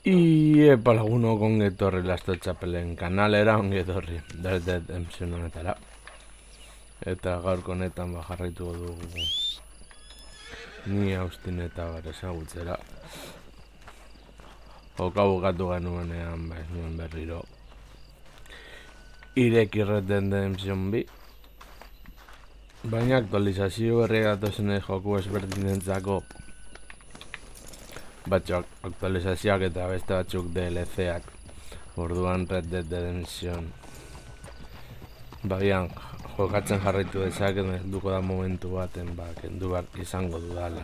Epa lagunok ongi etorri Lasto Txapelen kanalera, ongi etorri Red Dead Redemption honetara. Eta gaurko honetan jarraituko dugu ni Austin eta bar ezagutzera. Joka bukatu genuenean ez nuen berriro ireki Red Dead Redemption 2. Baina aktualizazio berriak datozenez joku ezberdinentzako batzuk aktualizazioak eta beste batzuk DLC-ak. Orduan Red Dead Redemption bagian jokatzen jarraitu dezaket, helduko da momentu baten kendu behar izango dudala.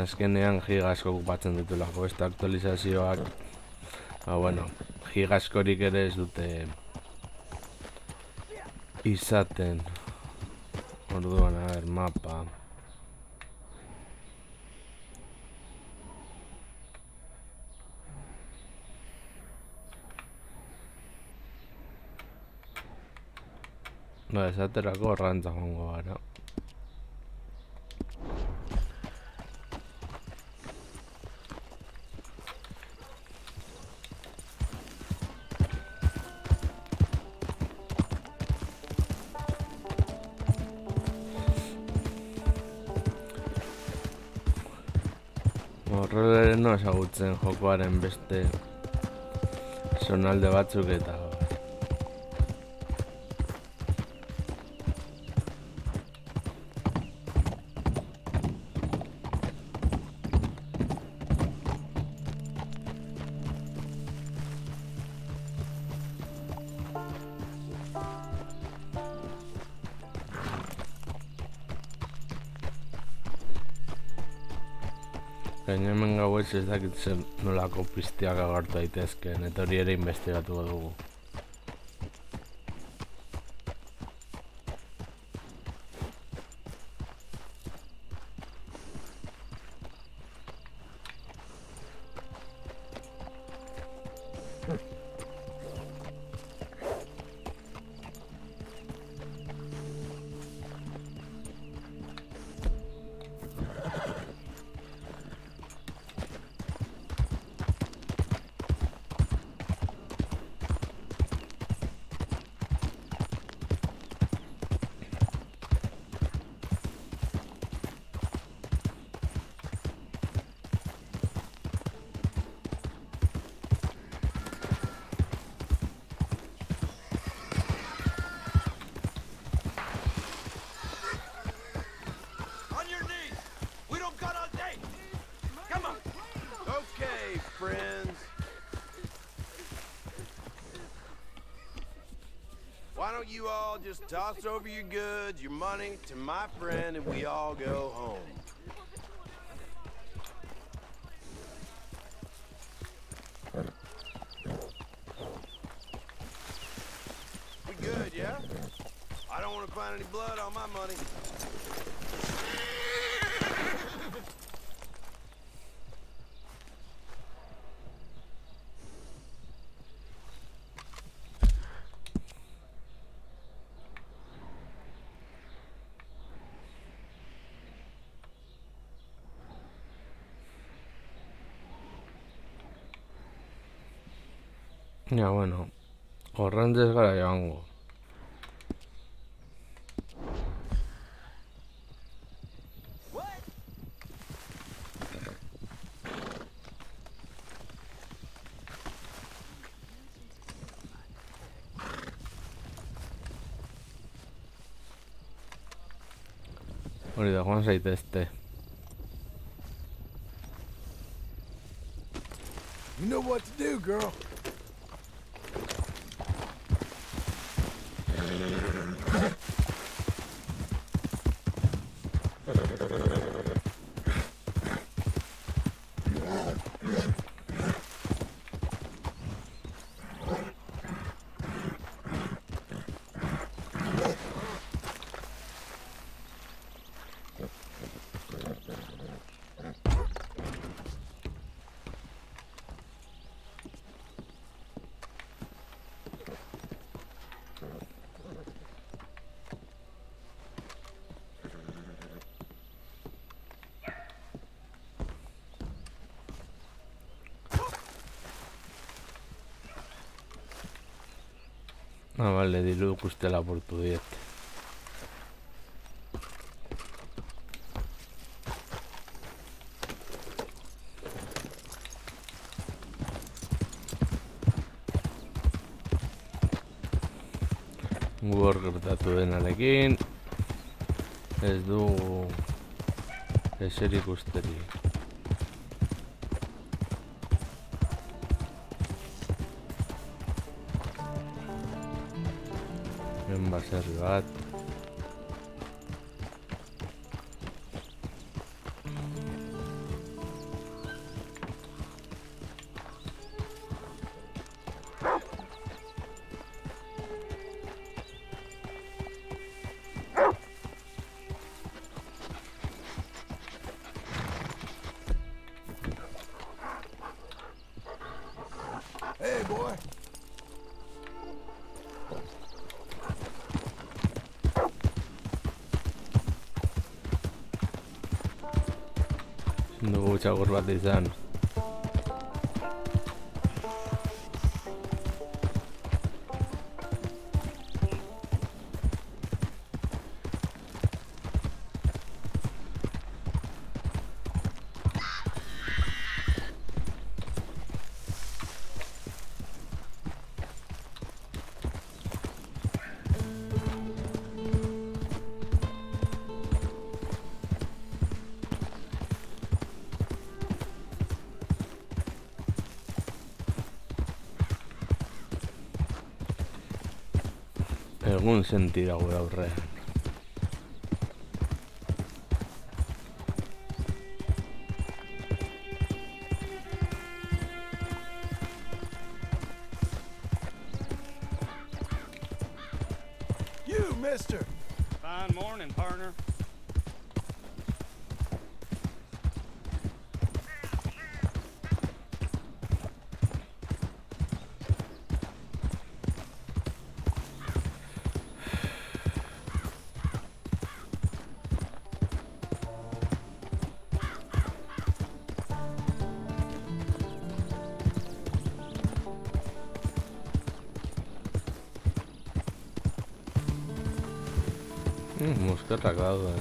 Azkenean giga asko okupatzen ditulako beste aktualizazioak. Giga askorik ere ez dute izaten. Orduan, mapa. Esaterako arrantza joango gara. Horrela no ezagutzen jokoaren beste zonalde batzuk eta gaina hemen gauez ez dakit zen nolako piztiak agartu daitezkeen, eta hori ere investigatuko dugu. Why don't you all just toss over your goods, your money, to my friend, and we all go home? We good, yeah? I don't want to find any blood on my money. Ja, horrentzez gara joango. Hori da, joan zaitezte. You know what to do, girl. Ah, vale, dilu ikustela portu diet. Gu hor gertatu denarekin ez dugu ezer ikusterik. Baserri bat. Hey, boy. Dugu txakur bat izan. Egun sentira gure aurrean. You, mister. Fine morning, partner. Mosketak daude.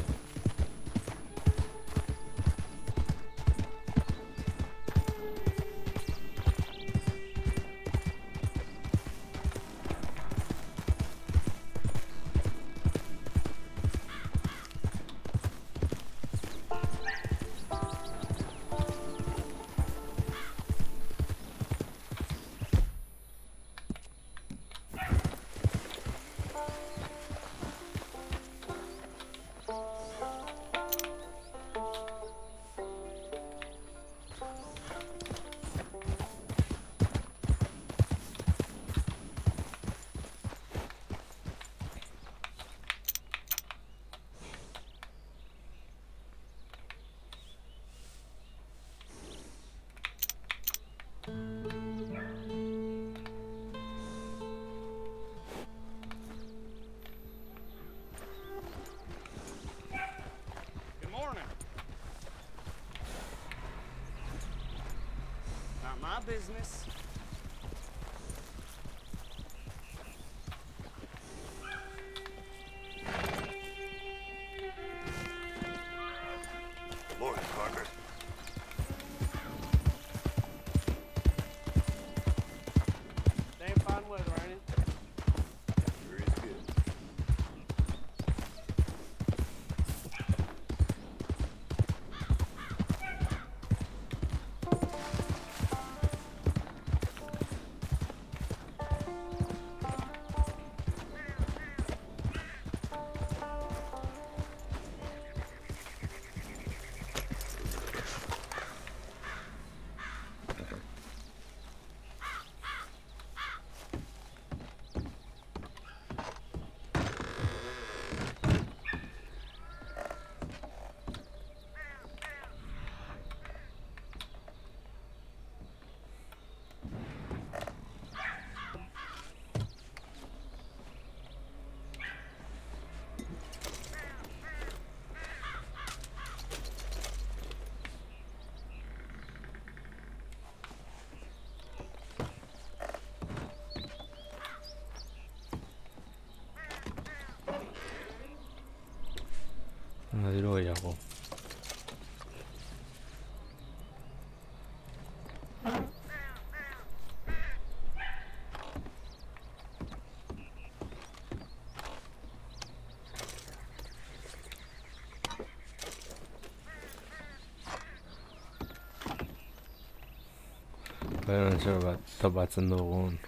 Good morning. Not my business. Morning, Parker. Damn fine weather, ain't it? Sure is good. Beren zer bat topatzen dugun.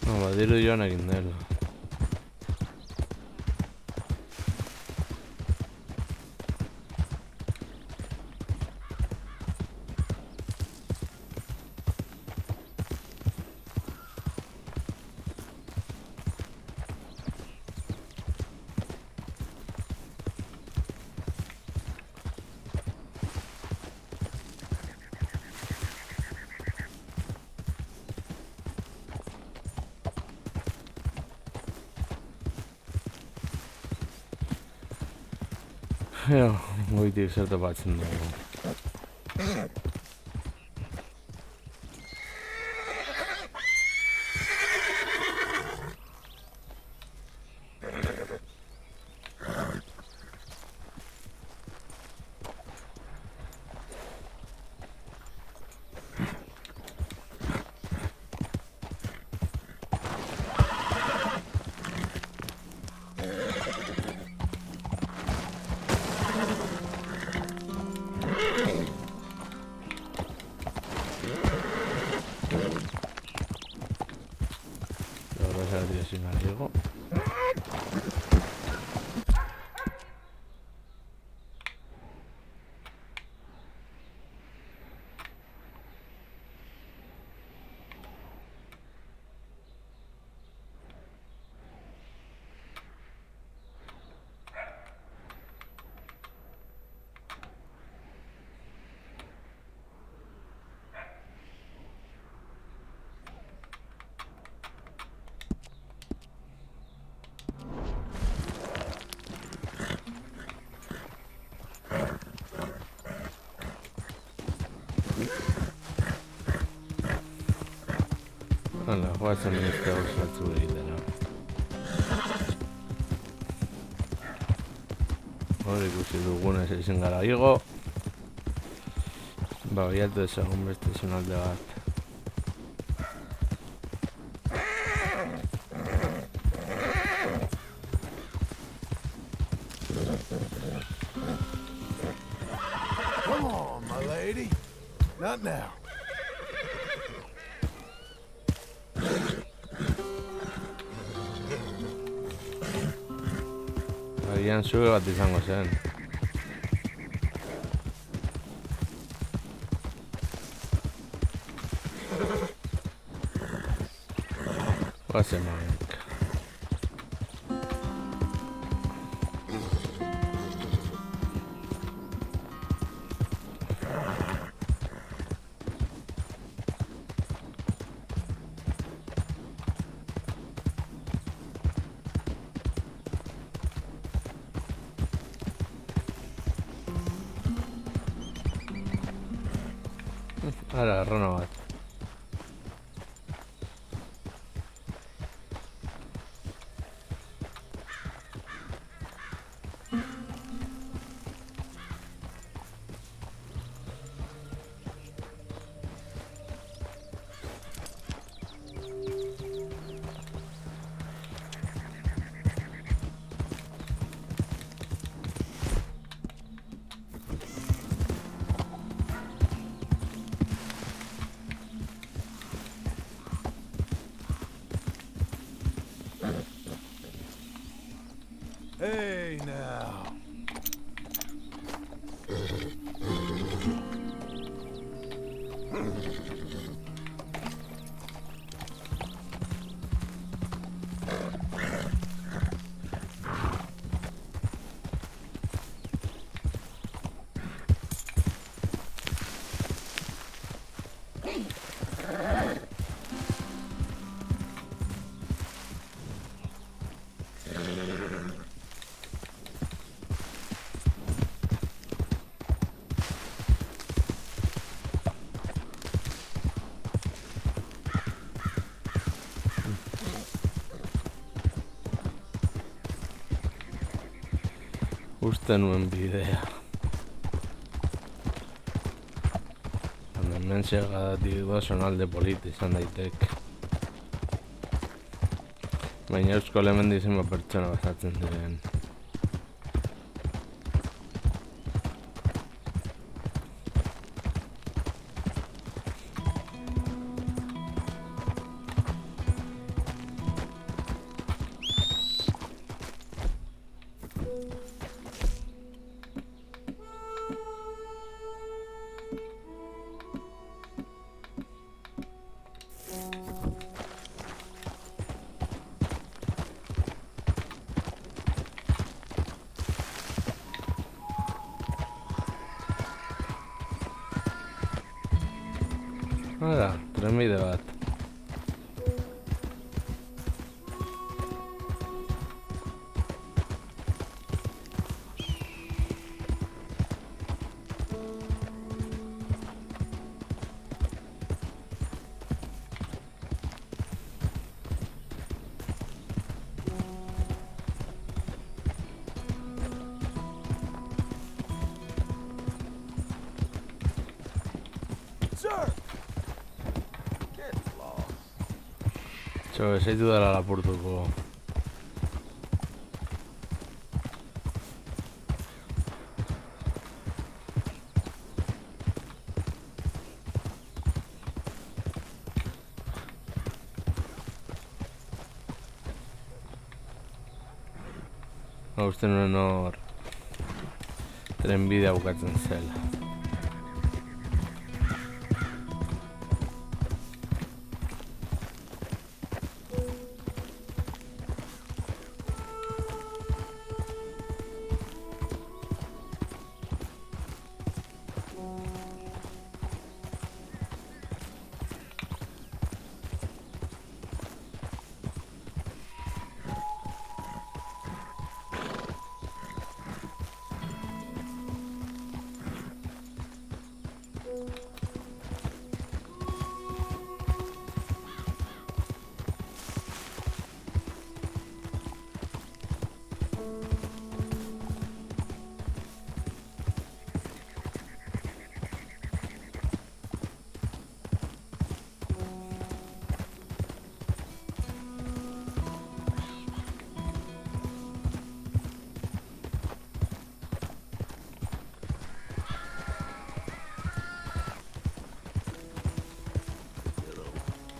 No, badiru joan egin dela. Ja, goitik zer topatzen dugu. Ahora saldría sin gallego. Hala, guazen beste gauzatzu egitera. Hor ikusi dugunez ezin gara igo. Ba, biatu ezagun beste zonalde bat. Come on, my lady. Not now. Agian sube bat izango zen. Guazen manik. Ara, errona bat. Hey, now. Uste nuen bidea. Hemen segadatik zonalde politi izan daitek. Baina eusko elemendi zenbat pertsona bazatzen diren. Hala, trenbide bat. Sir! Get lost. Txo, esaitu dela lapurtuko. Uste nuen hor trenbidea bukatzen zela.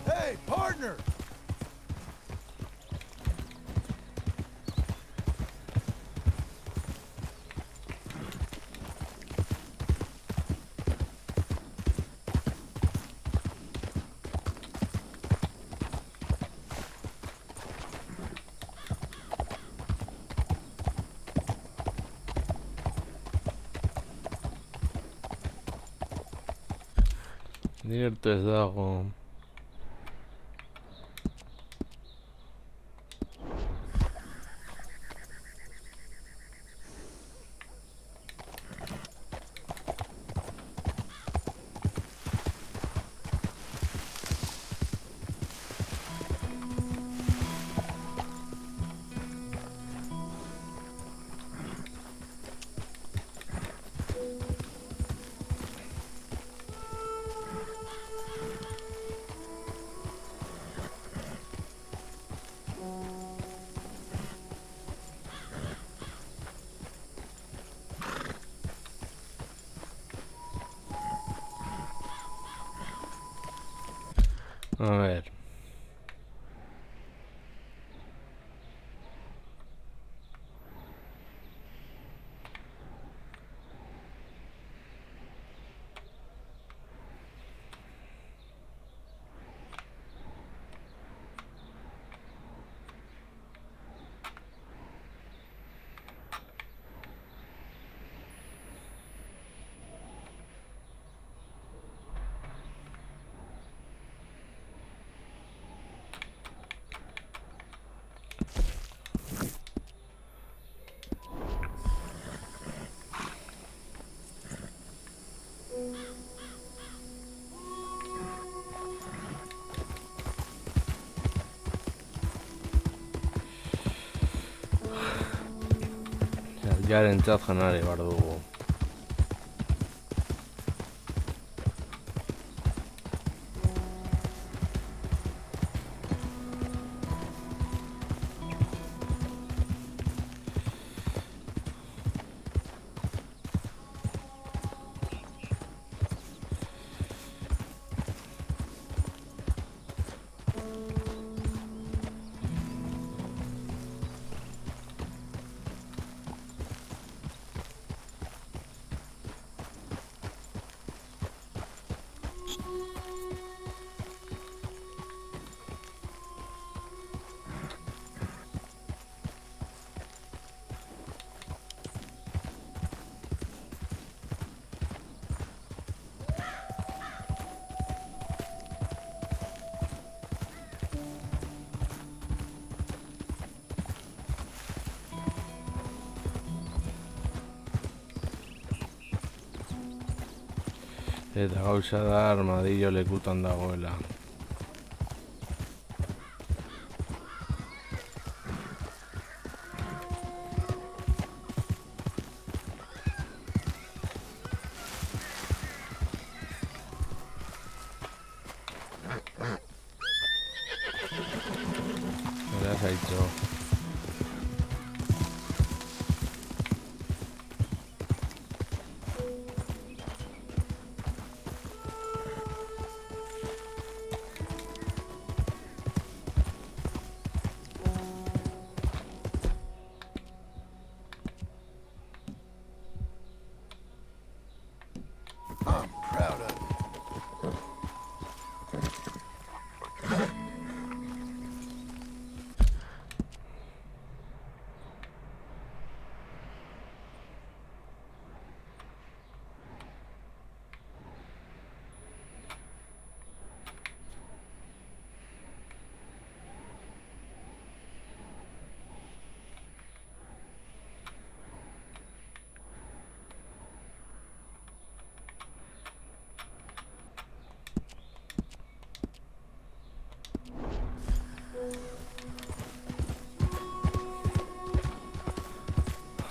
Hey, partner! Gertu ez dago. A ver. Jarentzat janari bar dugu. Eta gauza da armadillo lekutan dagoela. Beraz haitxo. I'm proud of you.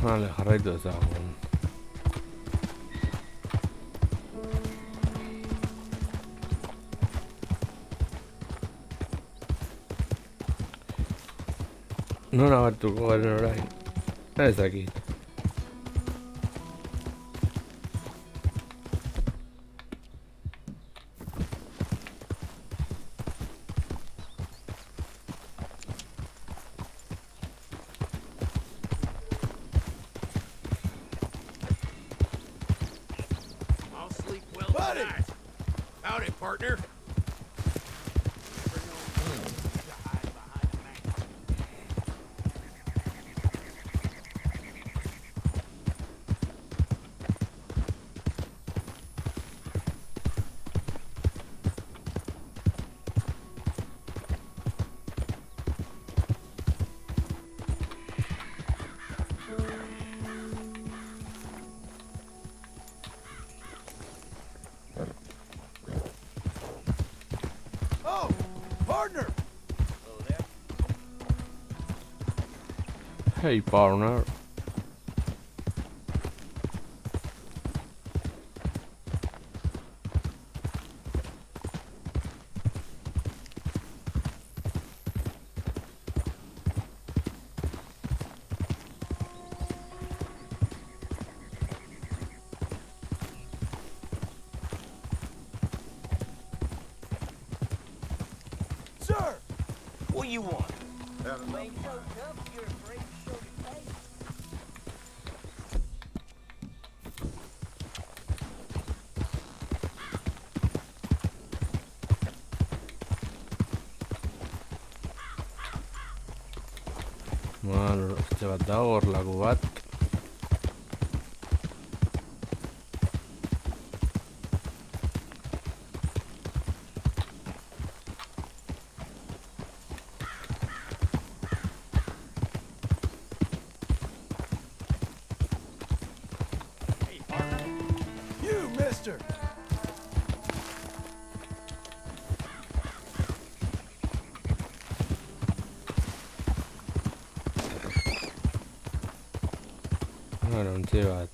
Vale, jarraitu ezagun. Nora hartuko garen orain? Ez dakit. I'll sleep well Buddy! tonight. Howdy, partner. Oh, partner. Hey, partner. Sir. What you want? Bueno, este bat dago, hor lagu bat. Hey, partner. You, mister. Ontzi bat.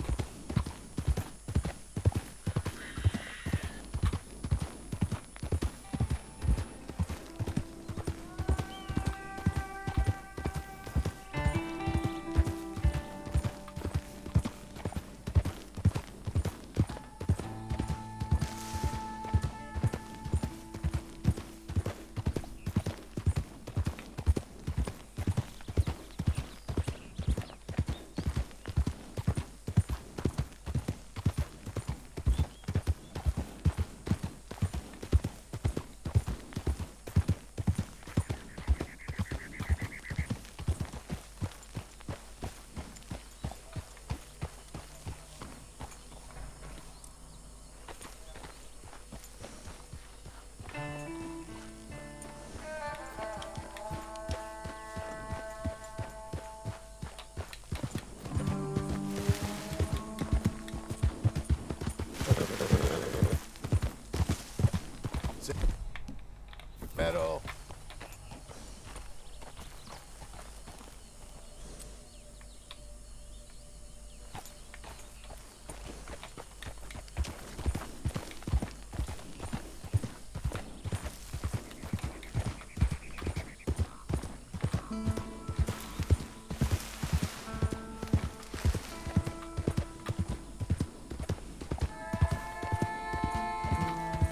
Metal.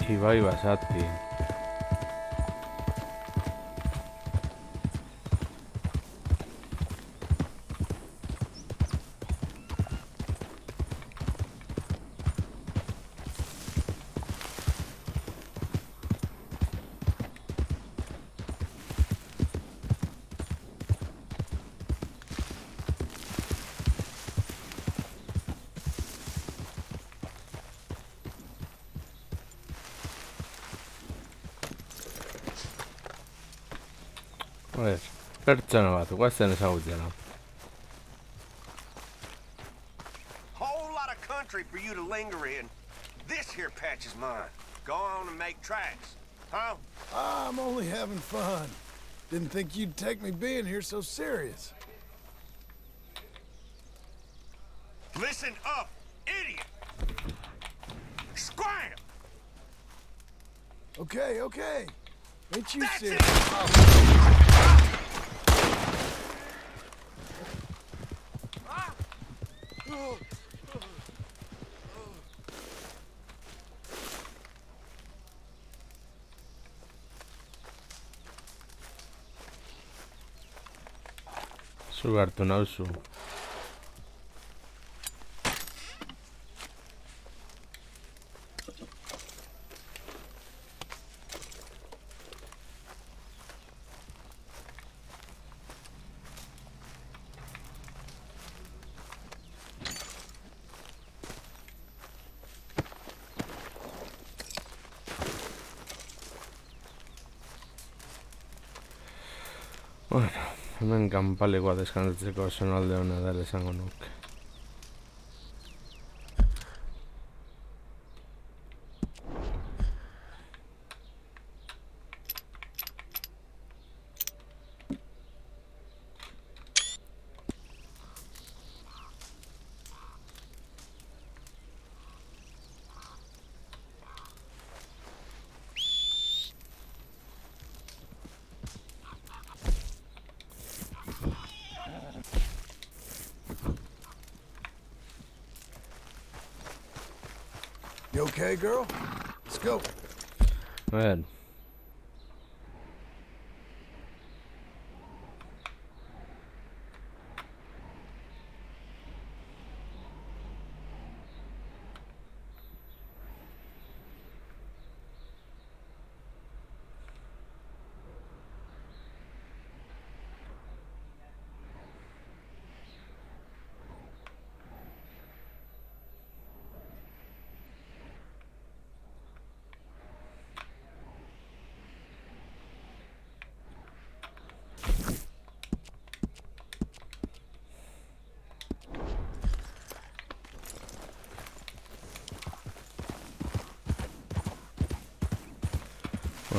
Ibai Basati. Pertsona bat, guazen ezagutzena. Whole lot of country for you to linger in. This here patch is mine. Go on and make tracks. Huh? I'm only having fun. Didn't think you'd take me being here so serious. Listen up, idiot! Scram! Okay, okay. Ain't you That's serious? it! Zu hartu nauzu. Bueno, hemen kanpalekoa deskantatzeko zonalde hona dela esango nuke. You okay, girl? Let's go. Aher.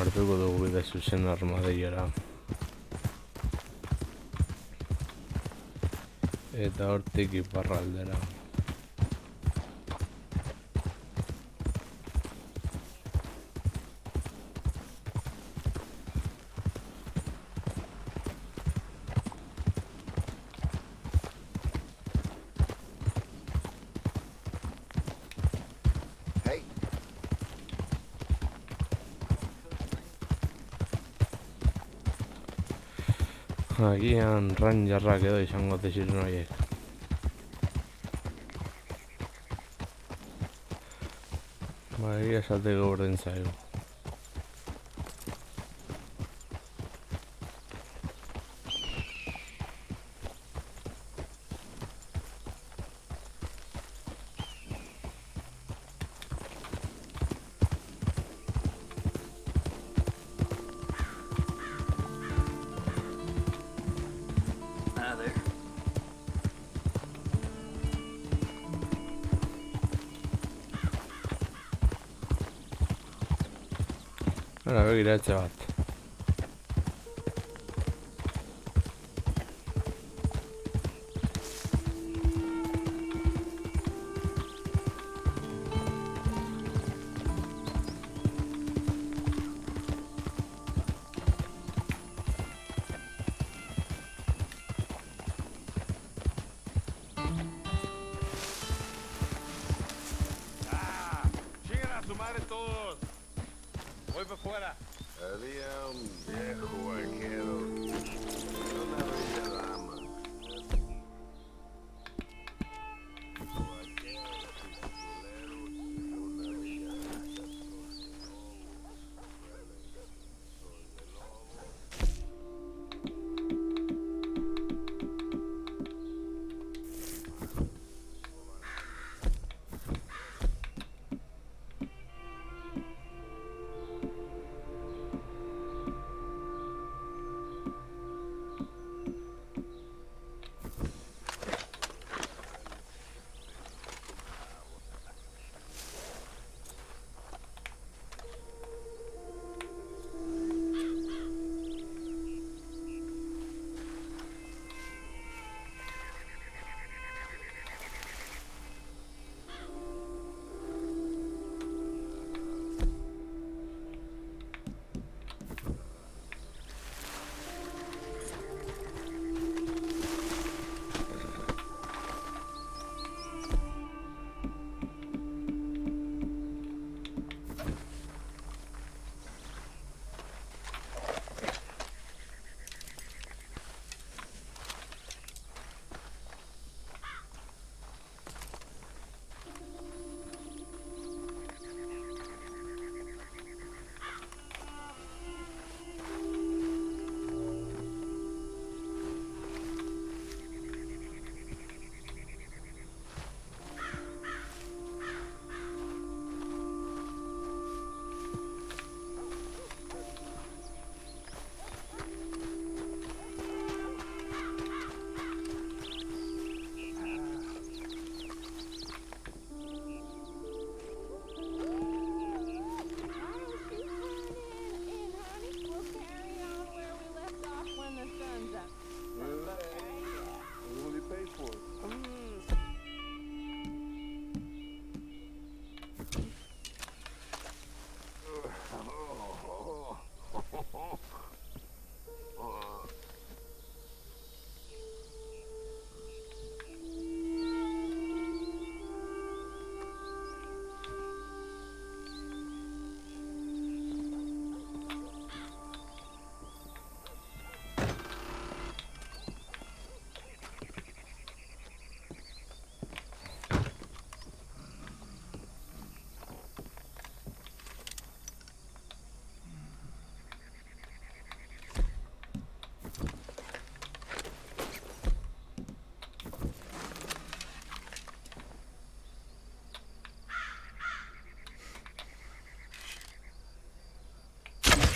Hartuko dugu bide zuzen armadeiara. Eta hortik iparraldera. Hey, Agian rangerrak edo izango ziren horiek. Egia esateko berdin zaigu. Ah, there. Hora, begira etxe bat. Ah, lleguen a su madre todos. Voy para afuera. había un viejo arquero. Una bella dama.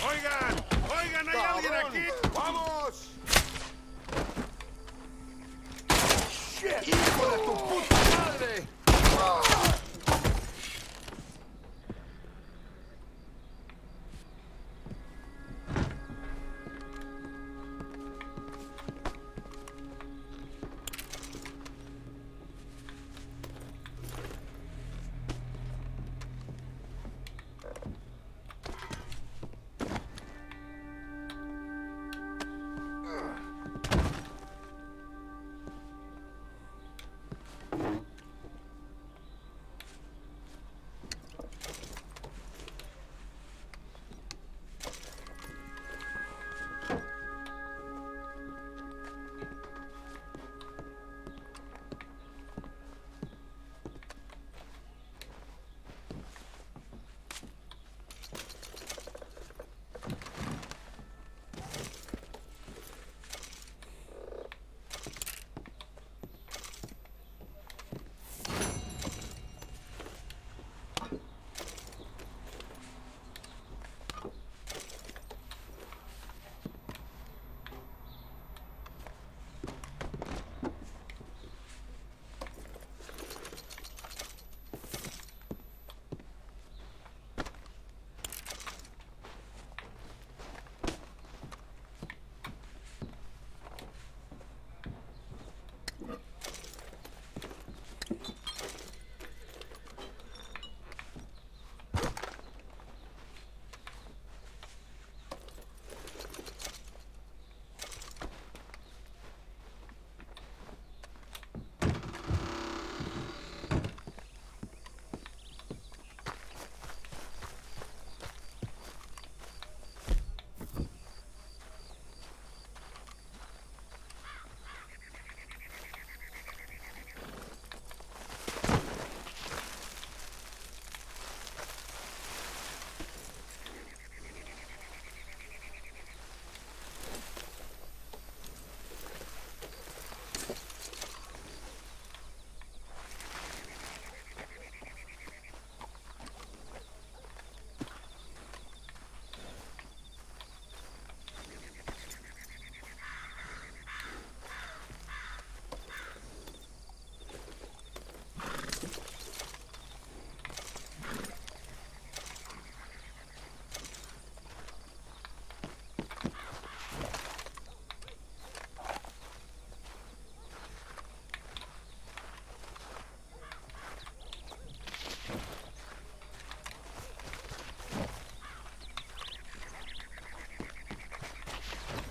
Oigan, oigan, hay alguien aquí. ¡Vamos! ¡Hijo de tu puta madre!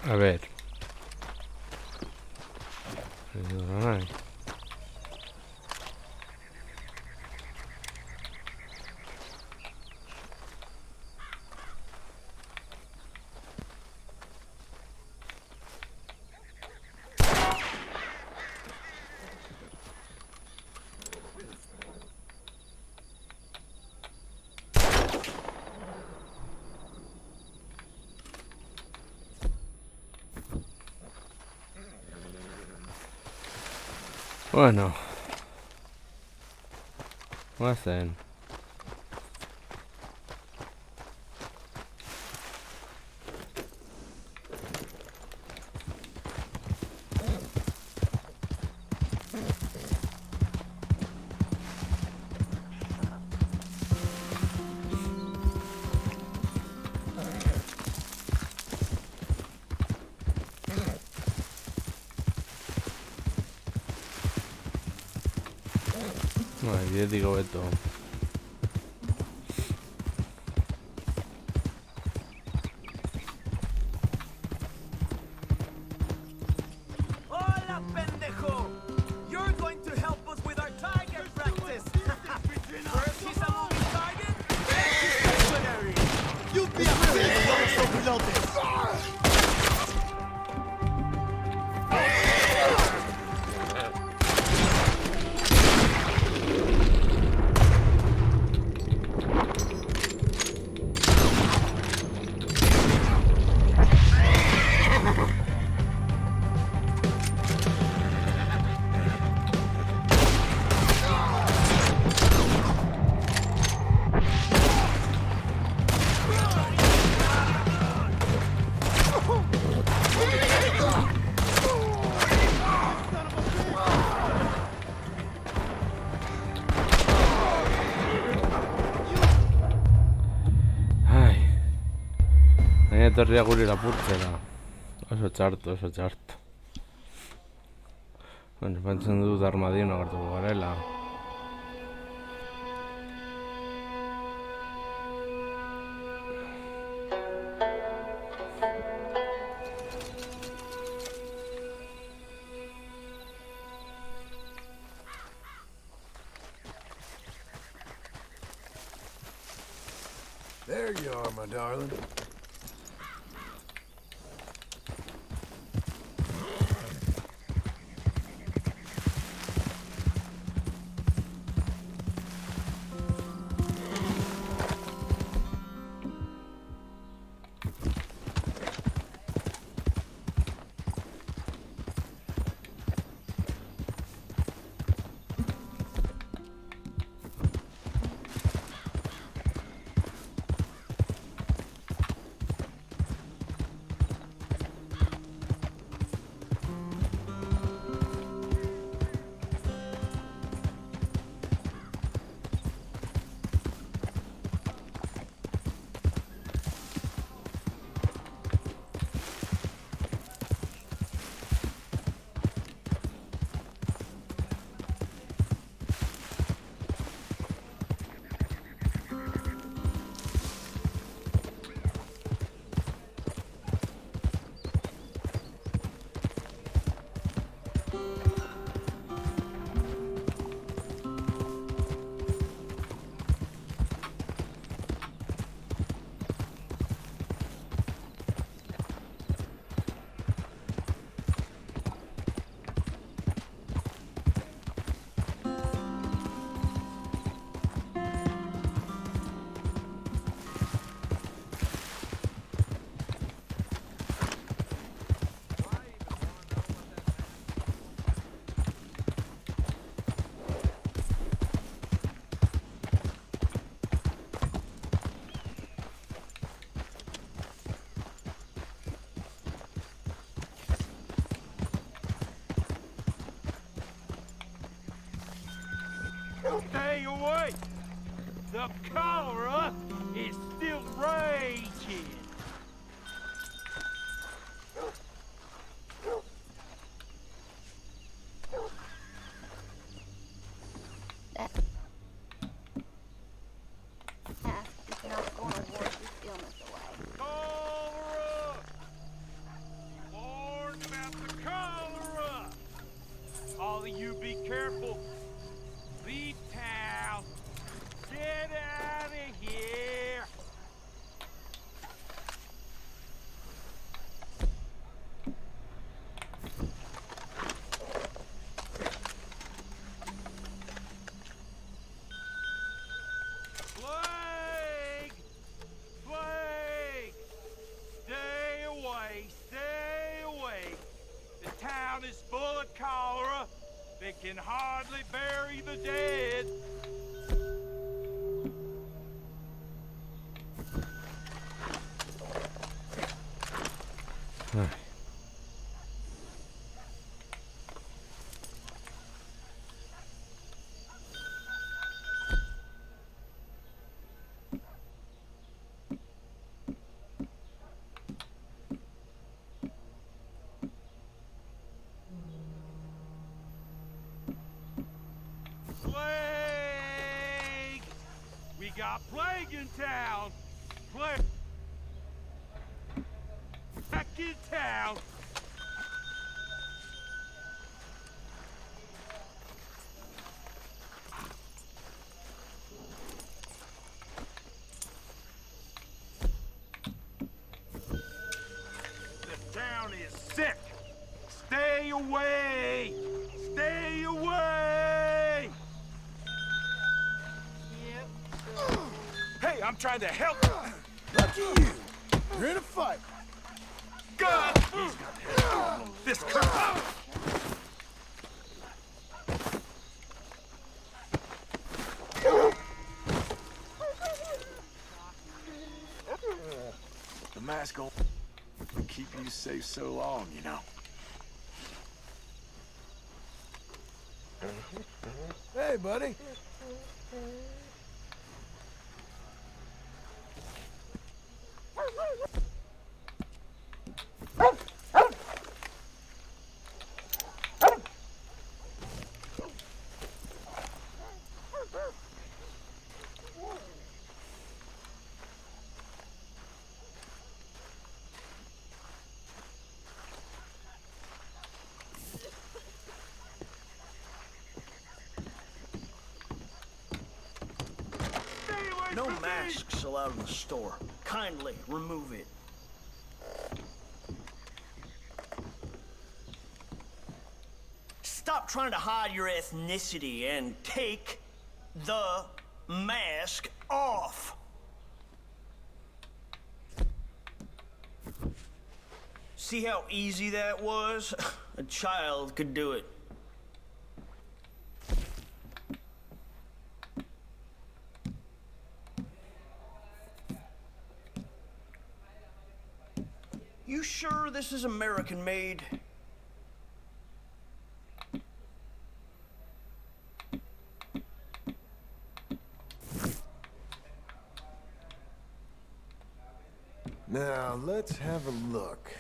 A ver. Ay. Bueno. Hacen. Ay, digo esto. Hola, pendejo! You're going to help us with our target practice. First he's a moving target, then he's stationary. You be a pilotes! Etorria guri lapurtzera. Oso txarto, oso txarto. Bueno, pentsen dut armadino hartuko garela. There you are, my darling. Stay away! The cholera is still raging! That task is not going to wash this illness away. Cholera! can hardly bury the dead. Plague! We got plague in town. Plague. Back in town. The town is sick. Stay away. Stay away. Hey, I'm trying to help. Lucky you. You're in a fight. God! He's got to help this crap. The mask will keep you safe so long, you know. Hey, buddy. No masks allowed in the store. Kindly remove it. Stop trying to hide your ethnicity and take the mask off. See how easy that was? A child could do it. You sure this is American made? Now, let's have a look.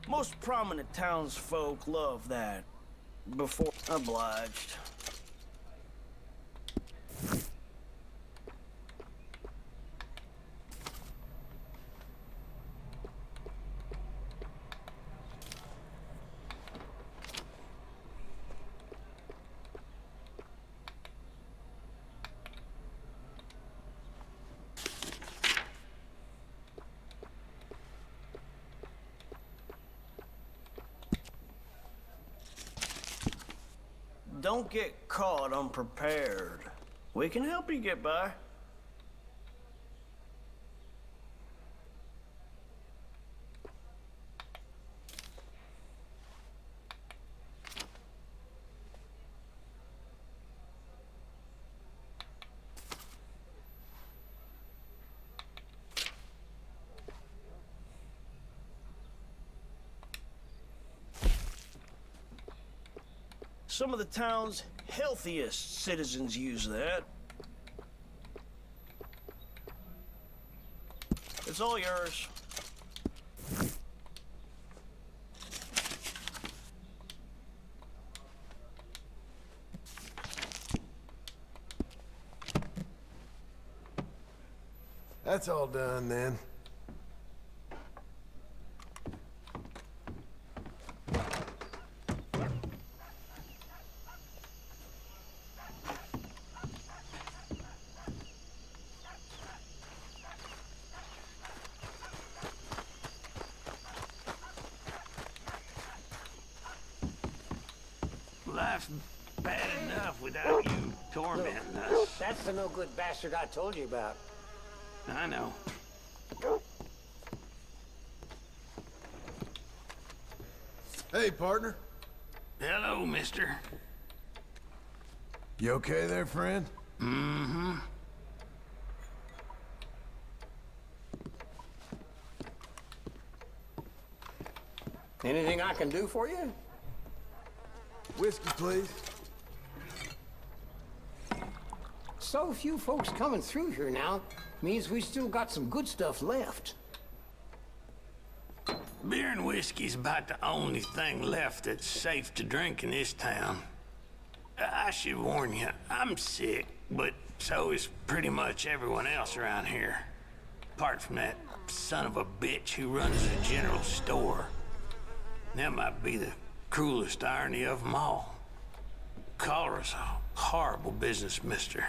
Most prominent townsfolk love that. Before obliged. Don't get caught unprepared. We can help you get by. Some of the town's healthiest citizens use that. It's all yours. That's all done then. life's bad enough without you tormenting us. That's the no good bastard I told you about. I know. Hey, partner. Hello, mister. You okay there, friend? Mm-hmm. Anything I can do for you? Whiskey, please. So few folks coming through here now means we still got some good stuff left. Beer and whiskey's about the only thing left that's safe to drink in this town. I should warn you, I'm sick, but so is pretty much everyone else around here. Apart from that son of a bitch who runs the general store. That might be the cruelest irony of them all. Cholera's a horrible business, mister.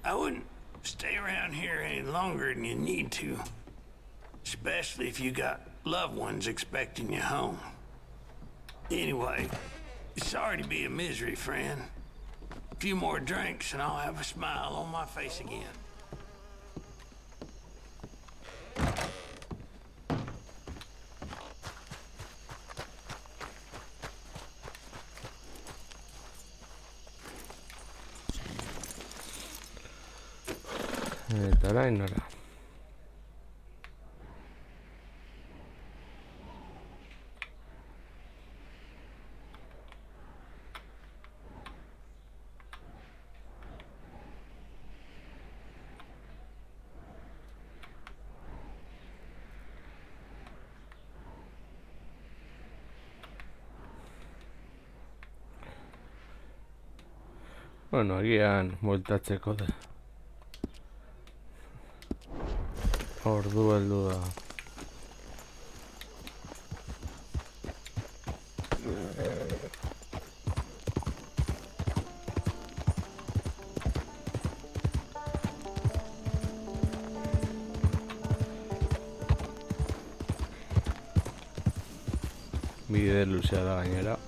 I wouldn't stay around here any longer than you need to. Especially if you got loved ones expecting you home. Anyway, sorry to be a misery, friend. A few more drinks and I'll have a smile on my face again. Eta orain nora. Bueno, agian bueltatzeko da. Ordu heldu da. Bide luzea da gainera.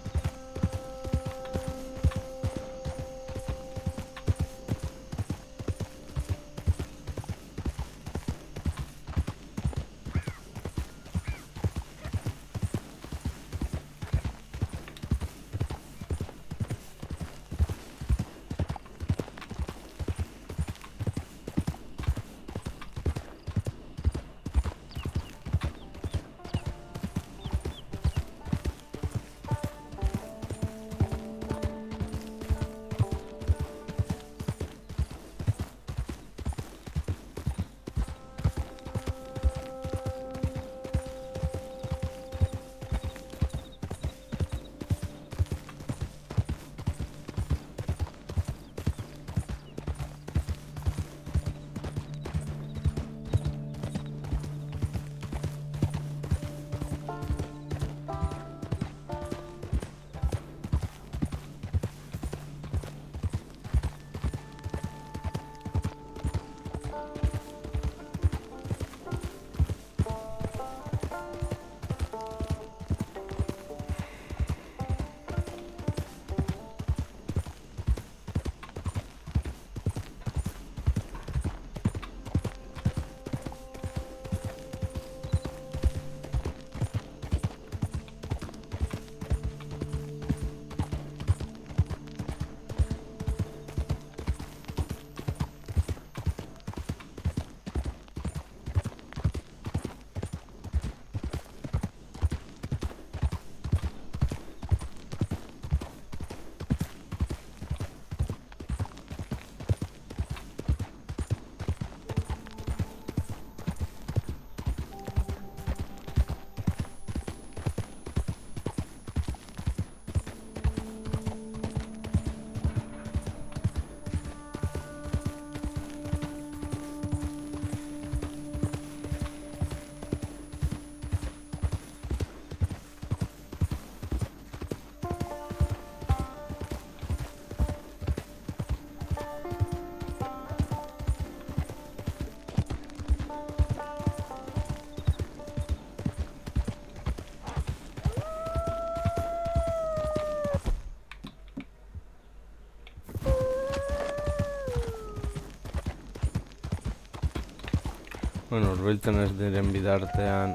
Bueno, urbiltzen ez diren bidartean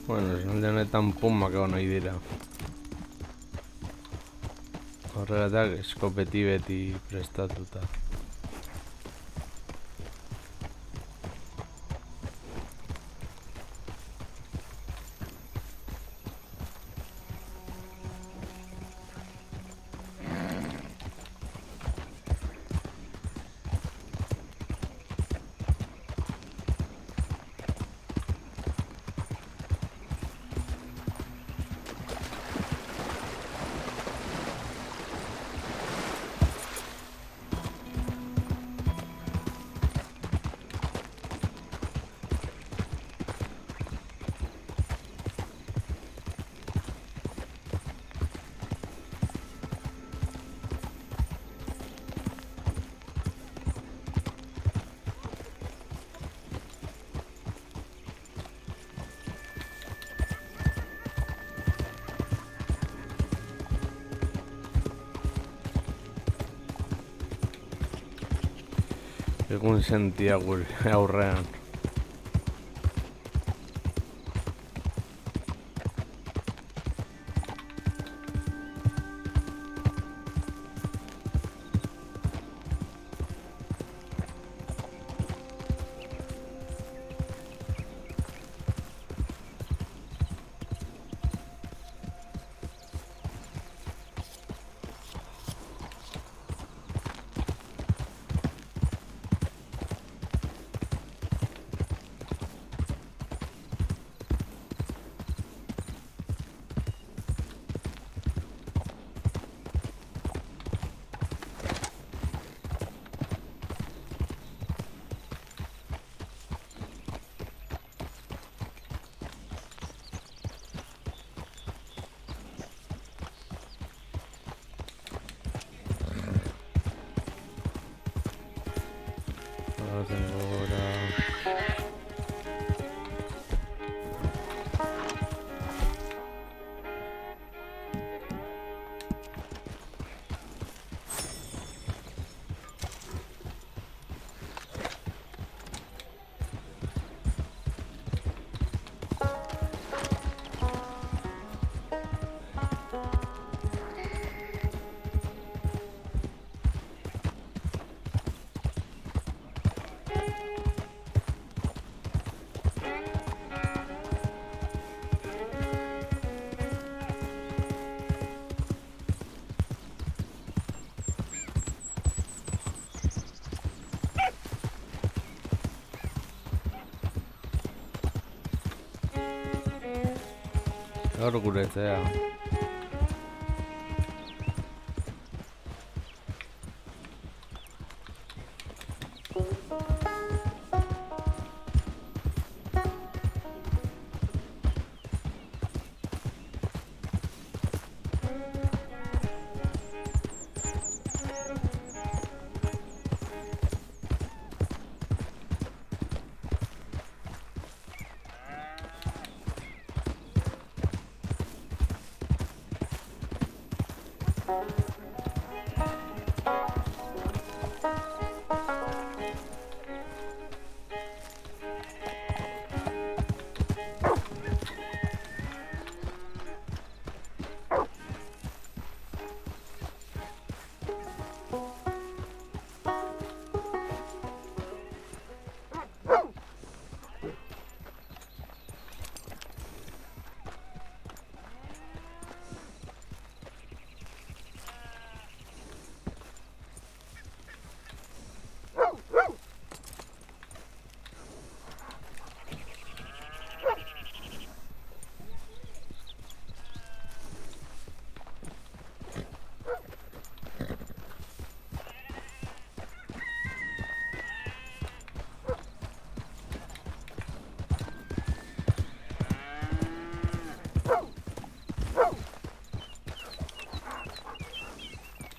bueno, esaldi honetan pumak egon nahi dira. Horregatak eskopeti beti prestatuta. Egun sentia gure aurrean. Gaur gure etxea.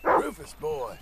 Rufus boy.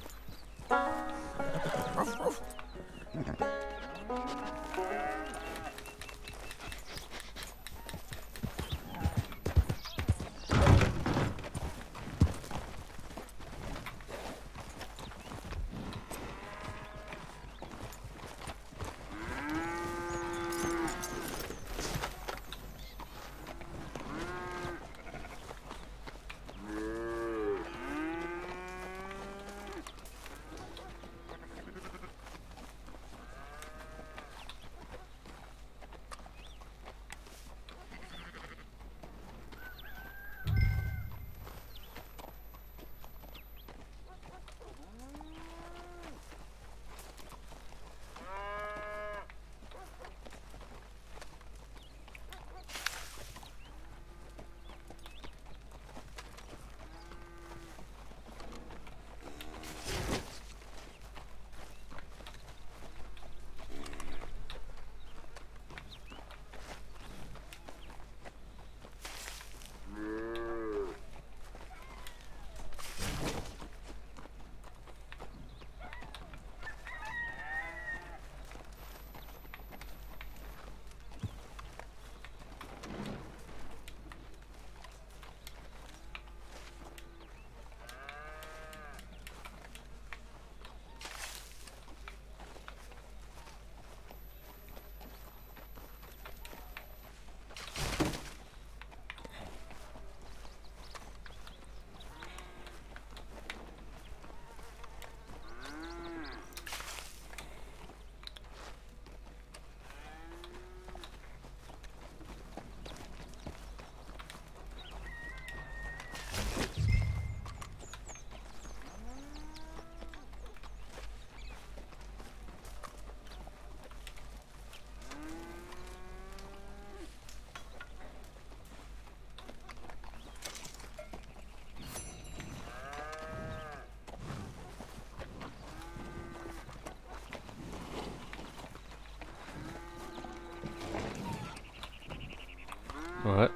Ouais.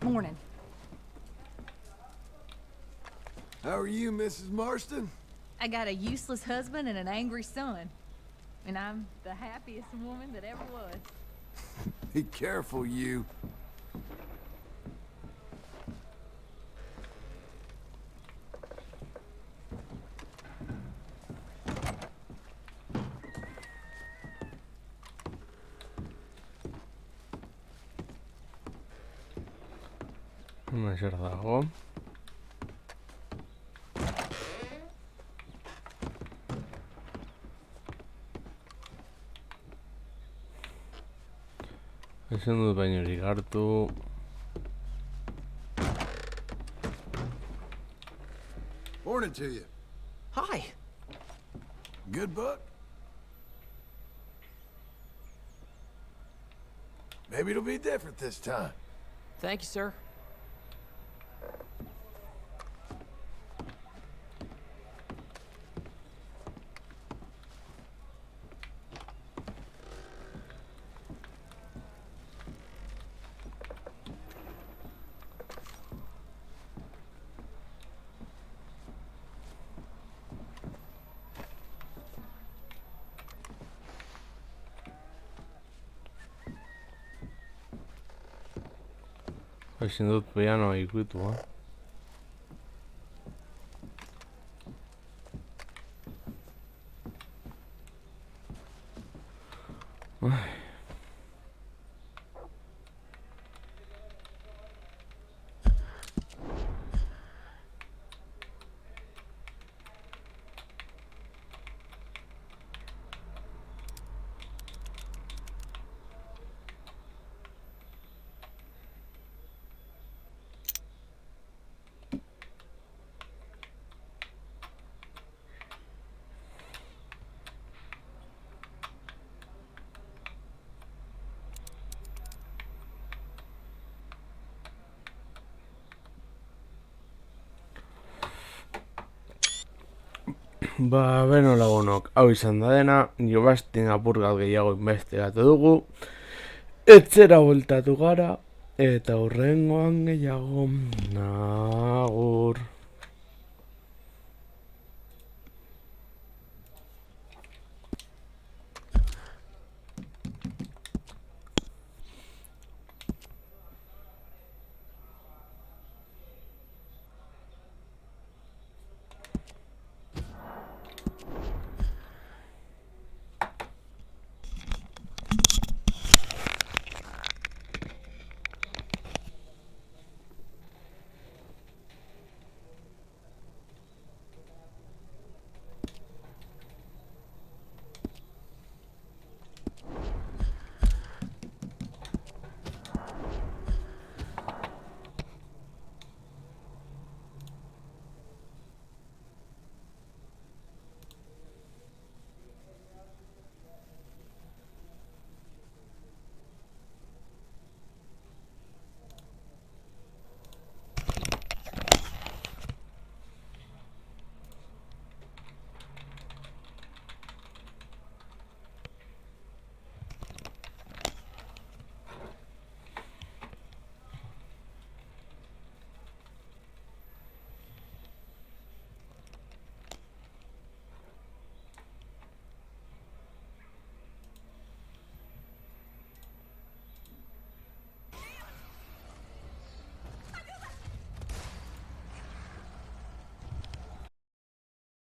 Morning. How are you, Mrs. Marston? I got a useless husband and an angry son. And I'm the happiest woman that ever was. Be careful, you. Zer dago? Ezin dut bainorik hartu. Morning to you. Hi. Good book? Maybe it'll be different this time. Thank you, sir. Ezin dut pianoa ikutu, Ba, beno lagunok, hau izan da dena, Jobastin apurgat gehiago investigatu dugu, etzera bueltatu gara, eta hurrengoan gehiago, agur.